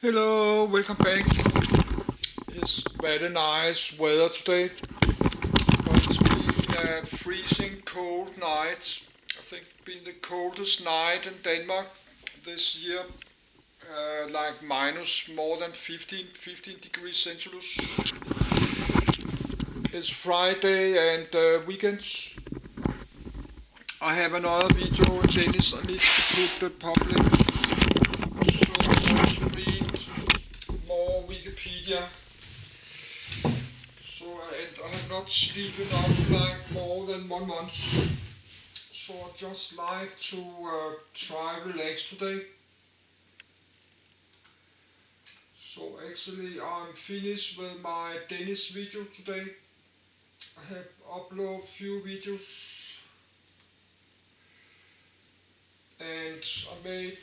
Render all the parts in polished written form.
Hello, welcome back. It's very nice weather today, but it's been a freezing cold night. I think it's been the coldest night in Denmark this year, like minus more than 15 degrees Celsius. It's Friday and weekends. I have another video in Danish. I need to put the public, so I want to read more Wikipedia. So I have not sleeping enough like more than 1 month. So I just like to try relax today. So actually I'm finished with my Danish video today. I have uploaded few videos and I made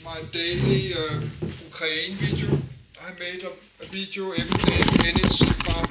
my daily Ukraine video. I made a video every day minutes about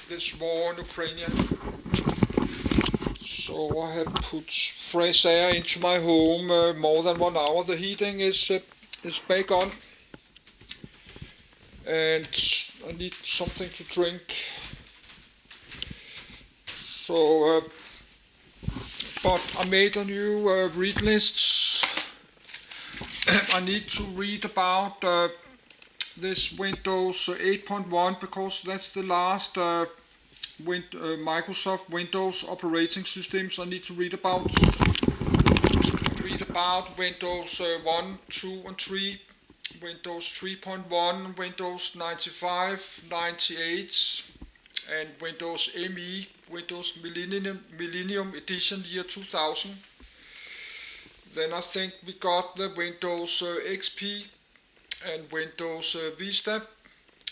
this war in Ukraine. So I have put fresh air into my home more than 1 hour. The heating is back on, and I need something to drink. So, but I made a new read list. I need to read about this Windows 8.1 because that's the last Microsoft Windows operating systems I need to read about. Windows 1, 2 and 3, Windows 3.1, Windows 95, 98 and Windows ME, Windows Millennium Edition year 2000. Then I think we got the Windows XP and Windows Vista,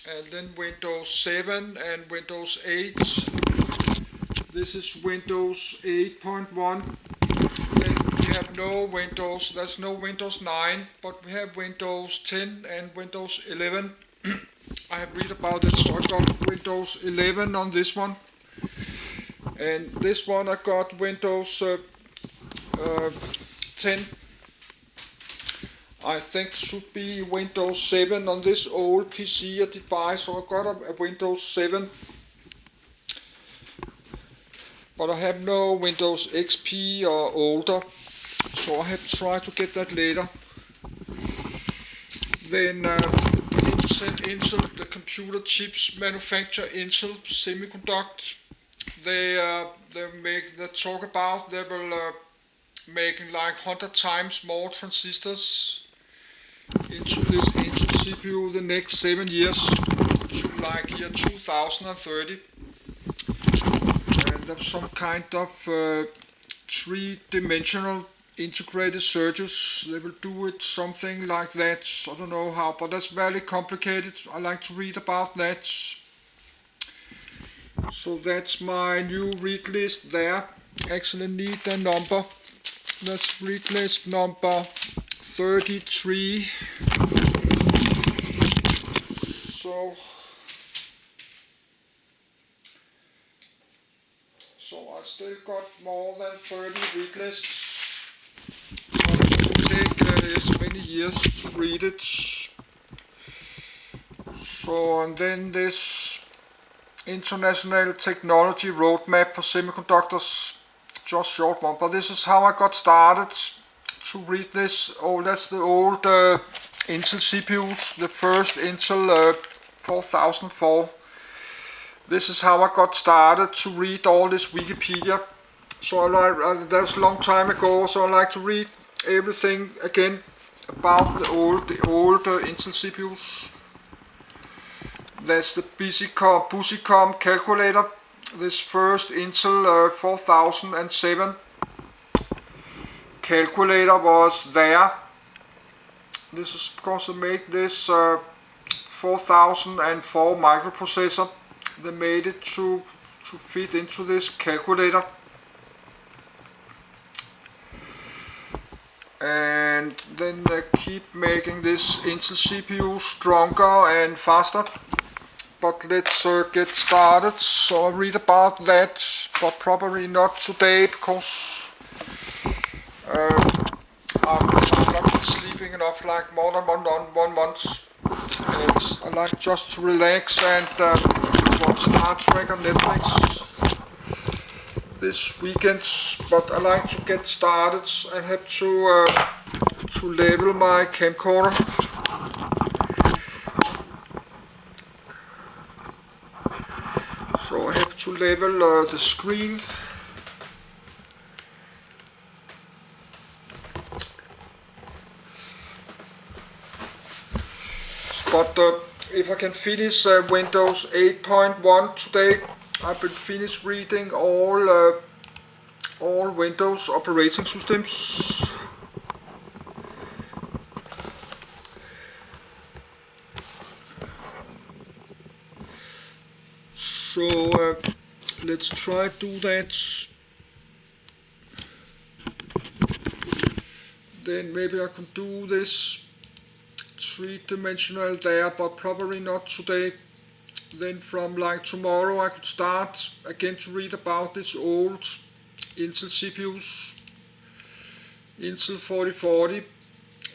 and then Windows 7 and Windows 8. This is Windows 8.1. Then we have no Windows, there's no Windows 9, but we have Windows 10 and Windows 11. I have read about it, so I got Windows 11 on this one. And this one I got Windows 10. I think it should be Windows 7 on this old PC I did buy, so I got a Windows 7. But I have no Windows XP or older, so I have to try to get that later. Then Intel, the computer chips manufacturer Intel Semiconductor, they talk about they will making like 100 times more transistors into this Intel CPU the next 7 years to like year 2030. And there's some kind of three-dimensional integrated circuits. They will do it something like that. I don't know how, but that's very complicated. I like to read about that. So that's my new read list there. Actually need a number. That's read list number 33. So I still got more than 30 read lists. It will take as many years to read it. So and then this International Technology Roadmap for Semiconductors, just short one, but this is how I got started to read this. Oh, that's the old Intel CPUs, the first Intel 4004. This is how I got started to read all this Wikipedia. So that was a long time ago, so I like to read everything again about the old Intel CPUs. That's the Busicom calculator. This first Intel 4007 calculator was there. This is because they made this 4004 microprocessor. They made it to fit into this calculator. And then they keep making this Intel CPU stronger and faster. But let's get started. So I'll read about that, but probably not today because after I've not been sleeping enough, like more than one month. And I like just to relax and watch Star Trek on Netflix this weekend. But I like to get started. I have to label my camcorder. So I have to label the screen. But if I can finish Windows 8.1 today, I will finish reading all Windows operating systems. So let's try to do that. Then maybe I can do this three-dimensional there, but probably not today. Then from like tomorrow I could start again to read about this old Intel CPUs, Intel 4040,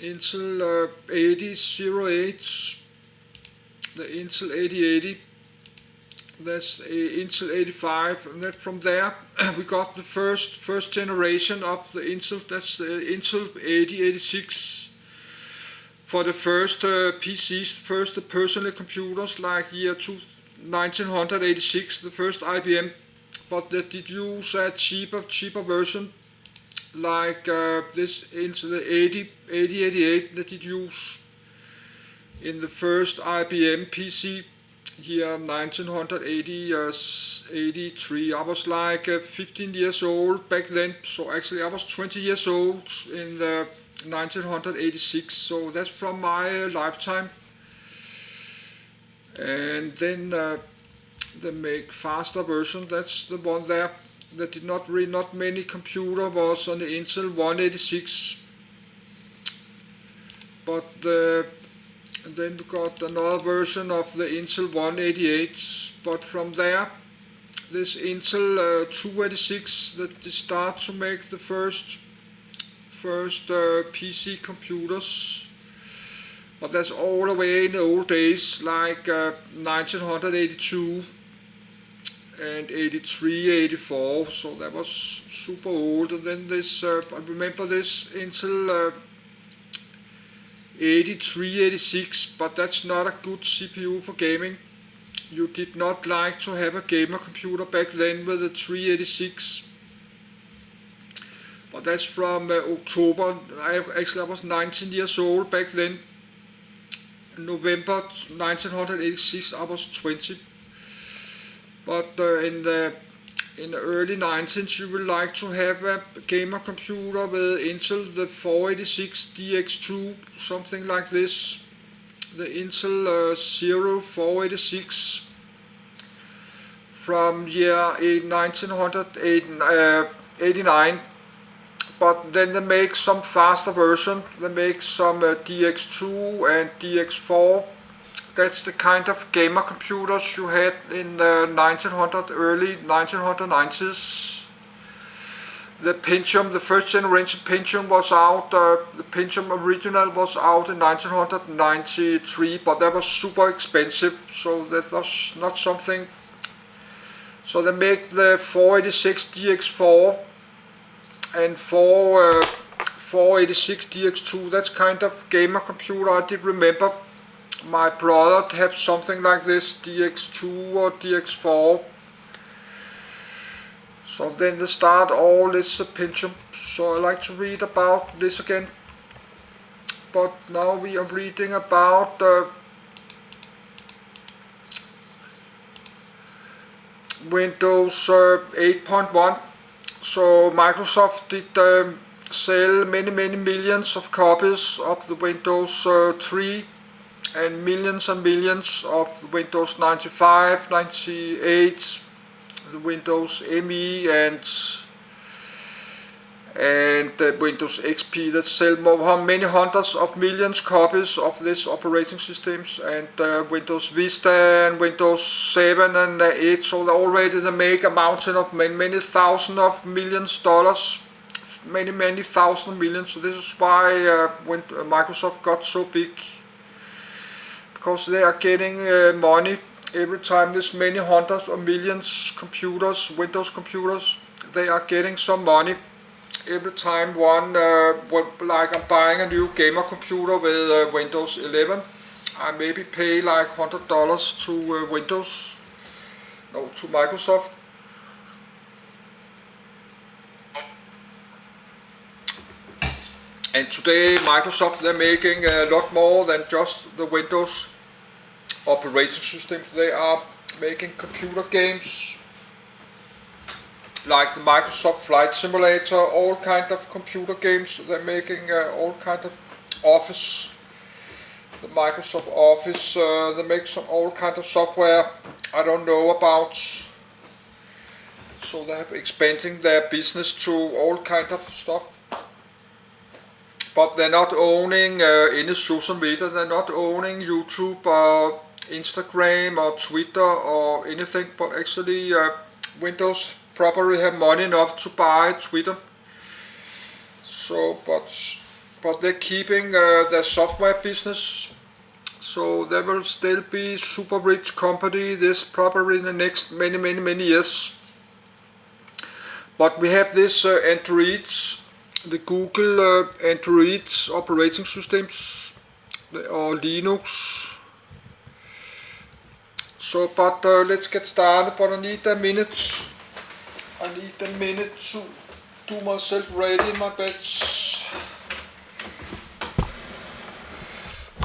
Intel 8008, the Intel 8080, that's Intel 85, and then from there we got the first generation of the Intel, that's the Intel 8086. For the first PCs, first personal computers, like year 1986, the first IBM, but they did use a cheaper version, like this Intel 8088 that did use in the first IBM PC, year 1983. I was like 15 years old back then, so actually I was 20 years old in the 1986, so that's from my lifetime. And then the make faster version, that's the one there that did not many computer was on the Intel 186, but and then we got another version of the Intel 188, but from there this Intel 286 that they start to make the first PC computers, but that's all the way in the old days, like 1982 and 83, 84, so that was super old. And then this, I remember this Intel 83, 86, but that's not a good CPU for gaming. You did not like to have a gamer computer back then with the 386. But that's from October. I was 19 years old back then. In November 1986 I was 20. But in the early 19s you would like to have a gamer computer with Intel, the 486 DX2, something like this. The Intel 0486 from year 1989. But then they make some faster version. They make some DX2 and DX4. That's the kind of gamer computers you had in the early 1990s. The Pentium, the first generation Pentium was out. The Pentium original was out in 1993, but that was super expensive, so that was not something. So they make the 486 DX4 and 486 DX2, that's kind of gamer computer. I did remember my brother had something like this, DX2 or DX4. So then they start all this Pentium, so I like to read about this again. But now we are reading about Windows 8.1. So Microsoft did sell many millions of copies of the Windows 3 and millions of the Windows 95, 98, the Windows ME and Windows XP that sell many hundreds of millions copies of these operating systems, and Windows Vista and Windows 7 and 8, so already they make a mountain of many thousands of millions dollars many thousand millions. So this is why when Microsoft got so big, because they are getting money every time there's many hundreds of millions computers, Windows computers. They are getting some money every time one, like I'm buying a new gamer computer with Windows 11. I maybe pay like $100 to to Microsoft. And today Microsoft, they're making a lot more than just the Windows operating system. They are making computer games like the Microsoft Flight Simulator, all kind of computer games. They're making all kind of Office, the Microsoft Office. They make all kind of software I don't know about. So they're expanding their business to all kind of stuff. But they're not owning any social media. They're not owning YouTube or Instagram or Twitter or anything. But actually, Windows probably have money enough to buy Twitter. So, but they're keeping their software business. So they will still be super rich company. This probably in the next many years. But we have this Androids. The Google Android operating systems or Linux. So, but let's get started. But I need a minute. I need a minute to do myself ready in my bed.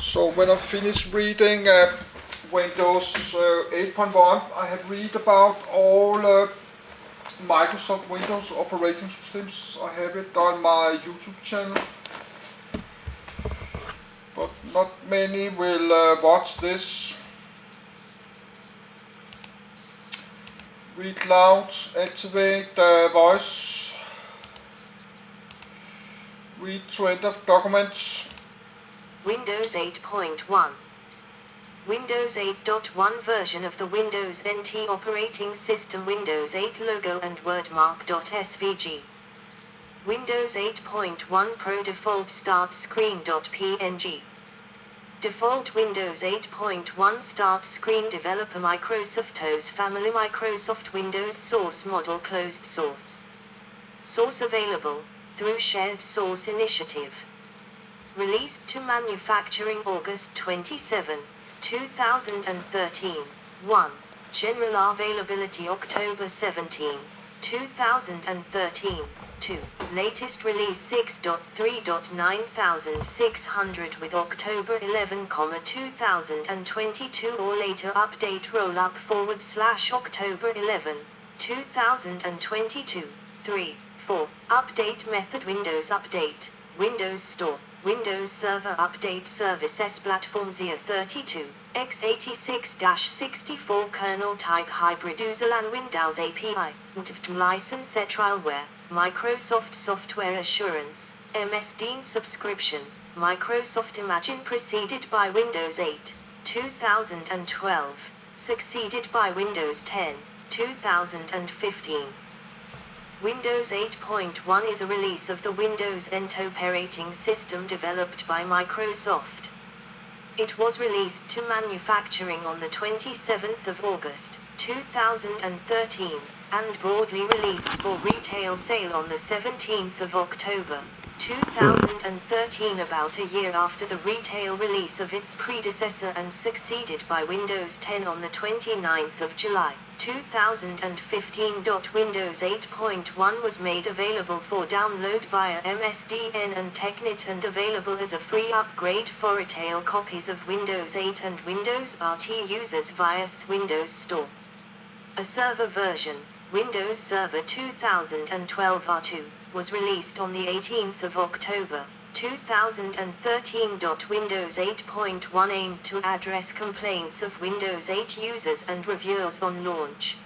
So when I'm finished reading Windows 8.1, I have read about all Microsoft Windows operating systems. I have it on my YouTube channel, but not many will watch this. Read loud, activate voice, read to end of documents. Windows 8.1. Windows 8.1 version of the Windows NT operating system. Windows 8 logo and wordmark.svg. Windows 8.1 Pro default start screen.png. Default Windows 8.1 start screen developer Microsoft OS family Microsoft Windows source model closed source. Source available through Shared Source Initiative. Released to manufacturing August 27, 2013. 1. General availability October 17, 2013. 2. Latest release 6.3.9600 with October 11, 2022 or later update rollup / October 11, 2022. 3. 4. Update method Windows Update, Windows Store, Windows Server Update Services Platform ZIA32, x86-64 kernel type hybrid UserLAN Windows API, license trialware, Microsoft Software Assurance, MS-DOS subscription, Microsoft Imagine preceded by Windows 8, 2012, succeeded by Windows 10, 2015. Windows 8.1 is a release of the Windows NT operating system developed by Microsoft. It was released to manufacturing on the 27th of August, 2013, and broadly released for retail sale on the 17th of October, 2013, about a year after the retail release of its predecessor, and succeeded by Windows 10 on the 29th of July, 2015. Windows 8.1 was made available for download via MSDN and TechNet and available as a free upgrade for retail copies of Windows 8 and Windows RT users via the Windows Store. A server version, Windows Server 2012 R2, was released on the 18th of October, 2013. Windows 8.1 aimed to address complaints of Windows 8 users and reviewers on launch.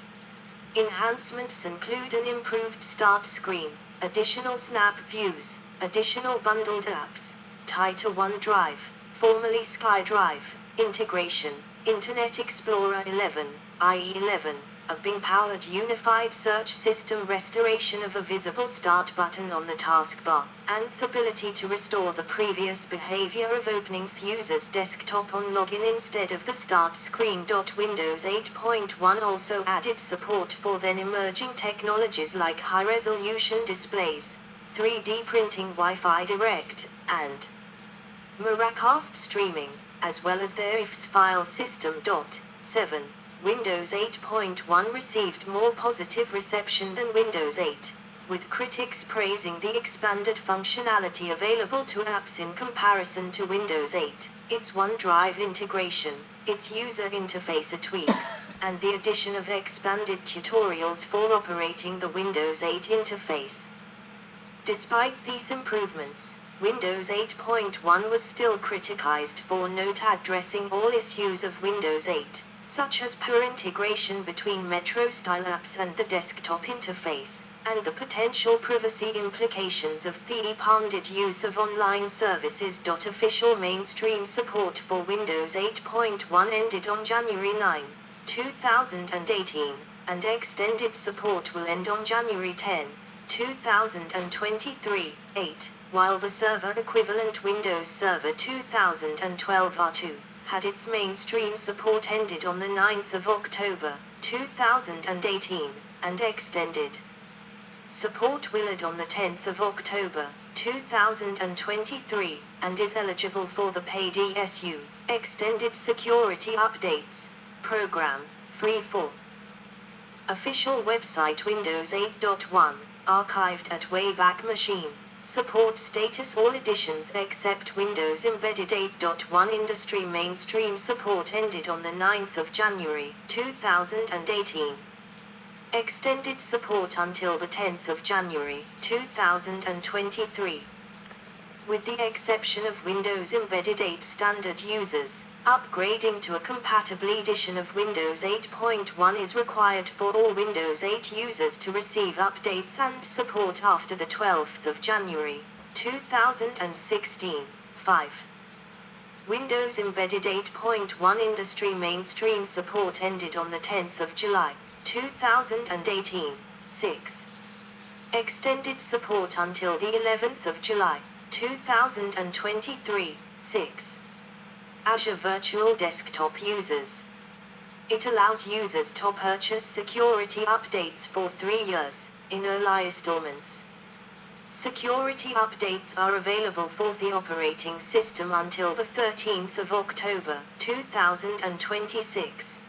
Enhancements include an improved start screen, additional snap views, additional bundled apps, tighter OneDrive, formerly SkyDrive, integration, Internet Explorer 11, IE 11, a Bing-powered unified search system, restoration of a visible start button on the taskbar, and the ability to restore the previous behavior of opening the user's desktop on login instead of the start screen. Windows 8.1 also added support for then emerging technologies like high-resolution displays, 3D printing, Wi-Fi Direct, and Miracast streaming, as well as their IFS file system. 7. Windows 8.1 received more positive reception than Windows 8, with critics praising the expanded functionality available to apps in comparison to Windows 8, its OneDrive integration, its user interface tweaks, and the addition of expanded tutorials for operating the Windows 8 interface. Despite these improvements, Windows 8.1 was still criticized for not addressing all issues of Windows 8, such as poor integration between Metro-style apps and the desktop interface, and the potential privacy implications of the expanded use of online services. Official mainstream support for Windows 8.1 ended on January 9, 2018, and extended support will end on January 10, 2023, 8, while the server equivalent Windows Server 2012 R2 had its mainstream support ended on the 9th of October, 2018, and extended support will end on the 10th of October, 2023, and is eligible for the paid ESU, Extended Security Updates, program, free for. Official website Windows 8.1, archived at Wayback Machine. Support status: all editions except Windows Embedded 8.1 industry mainstream support ended on the 9th of January, 2018. Extended support until the 10th of January, 2023. With the exception of Windows Embedded 8 standard users, upgrading to a compatible edition of Windows 8.1 is required for all Windows 8 users to receive updates and support after the 12th of January, 2016. 5. Windows Embedded 8.1 industry mainstream support ended on the 10th of July, 2018. 6. Extended support until the 11th of July, 2023. 6. Azure Virtual Desktop users. It allows users to purchase security updates for 3 years, in early installments. Security updates are available for the operating system until the 13th of October, 2026.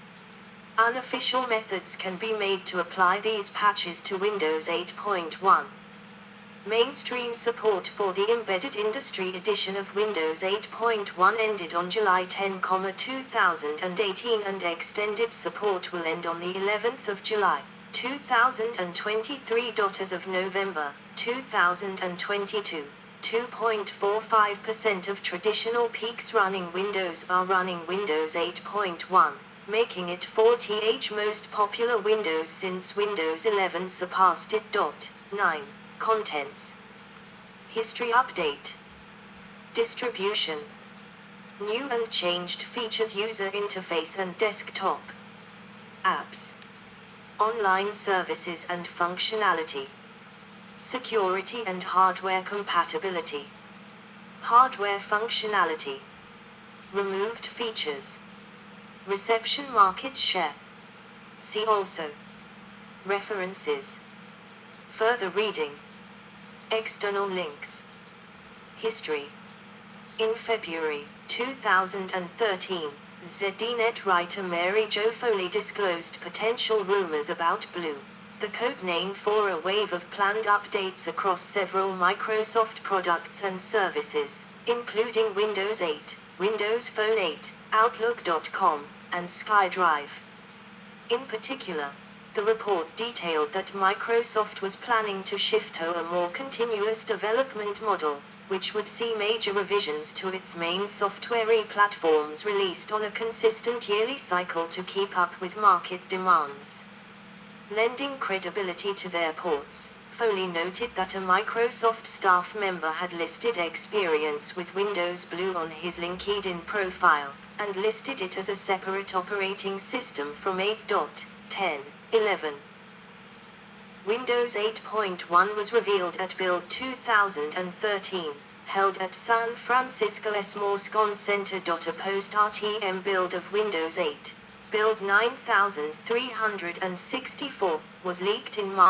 Unofficial methods can be made to apply these patches to Windows 8.1. Mainstream support for the Embedded Industry Edition of Windows 8.1 ended on July 10, 2018, and extended support will end on the 11th of July, 2023. As of November 2022, 2.45% of traditional peaks running Windows are running Windows 8.1, making it 40th most popular Windows since Windows 11 surpassed it. 9. Contents. History update. Distribution. New and changed features: user interface and desktop. Apps. Online services and functionality. Security and hardware compatibility. Hardware functionality. Removed features. Reception, market share. See also. References. Further reading. External links. History. In February 2013, ZDNet writer Mary Jo Foley disclosed potential rumors about Blue, the code name for a wave of planned updates across several Microsoft products and services, including Windows 8, Windows Phone 8, Outlook.com, and SkyDrive. In particular, the report detailed that Microsoft was planning to shift to a more continuous development model, which would see major revisions to its main software platforms released on a consistent yearly cycle to keep up with market demands. Lending credibility to their reports, Foley noted that a Microsoft staff member had listed experience with Windows Blue on his LinkedIn profile, and listed it as a separate operating system from 8.10. 11. Windows 8.1 was revealed at Build 2013, held at San Francisco SMORSCON Center. A post-RTM build of Windows 8, Build 9364, was leaked in March